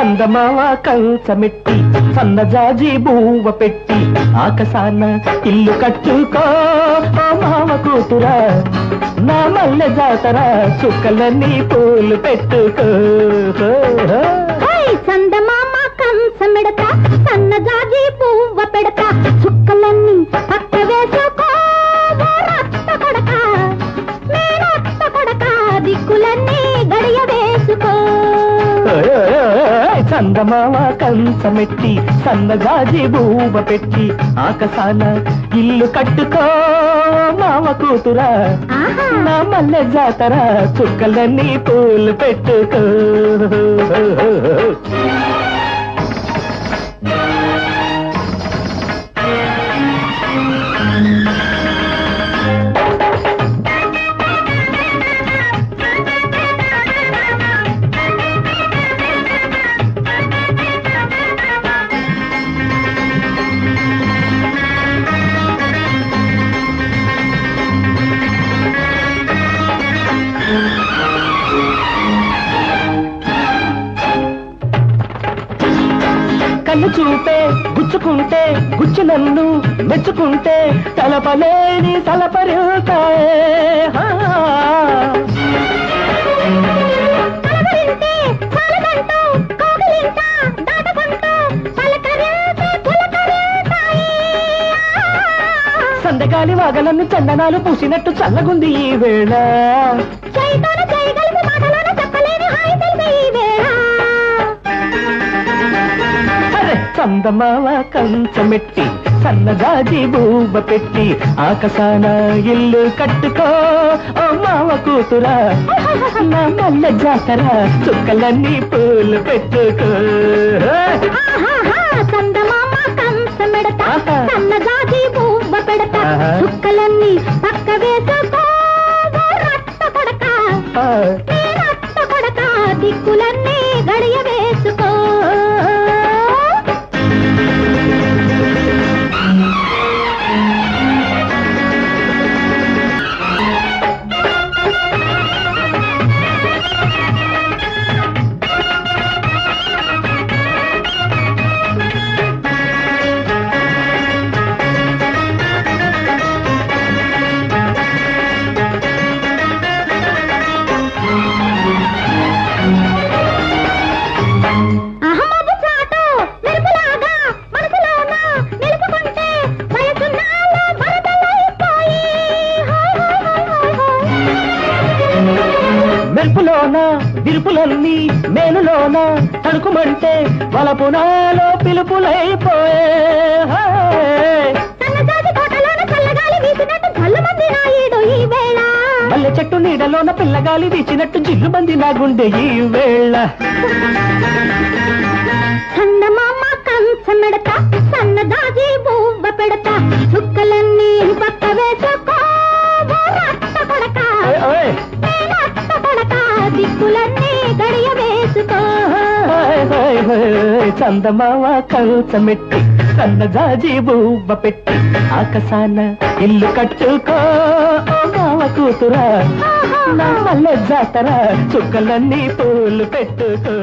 చందమావ కంచమెట్టి సన్నజాజి బూవ పెట్టి ఆకాశాన ఇల్లు కట్టుకో ఓ మావ కూతురా నా మల్లె జాతర చుక్కలన్నీ పూలు పెట్టుకో చందమామ కంచమెడతా సన్నజాజి బూవ పెడతా చుక్కలన్నీ పక్క వేసుకో రక్త కొడక మేనత్త కొడక దిక్కులన్నీ గడియ వేసుకో చందమామ కంచమెట్టి సన్నజాజి బూవ పెట్టి ఆకాశాన ఇల్లు కట్టుకో మావ కూతురా నా మల్లె జాతర చుక్కలన్నీ పూలు పెట్టుకో కన్ను చూపే గుచ్చుకుంటే గుచ్చు నన్ను మెచ్చుకుంటే తలపలేని తలపరుతాయే సందగాలి వాగలన్ను చందనాలు పూసినట్టు చల్లగుంది ఈ వేళ చందమావ కంచమెట్టి సన్నజాజి బూబ పెట్టి ఆకాశాన ఇల్లు కట్టుకో ఓ మావ కూతురా నా మల్లె జాతర చుక్కలన్నీ పూలు పెట్టుకో చందమామ కంచమెడతా సన్నజాజి బూబ పెడతా చుక్కలన్నీ పక్క వేసుకో రక్త కొడక రక్త కొడక దిక్కులన్నీ గడియ వేసుకో మెరుపులోన విరుపులన్నీ మేలులోన తడుకుమంటే వలపునాలో పిలుపులైపోయే మల్లె చెట్టు నీడలోన పిల్లగాలి వీచినట్టు జిల్లుమంది నా గుండె ఈ వేళ చందమామ కంచమెడతా సన్నజాజి బూవ పెడతా చుక్కలన్నీ పక్క వేసుకో రక్త కొడక దిక్కులన్నీ గడియ వేసుకో చందమావ కంచమెట్టి సన్నజాజి బూవ పెట్టి ఆకాశాన ఇల్లు కట్టుకో మావ కూతురా నా మల్లె జాతర చుక్కలన్నీ పూలు పెట్టుకో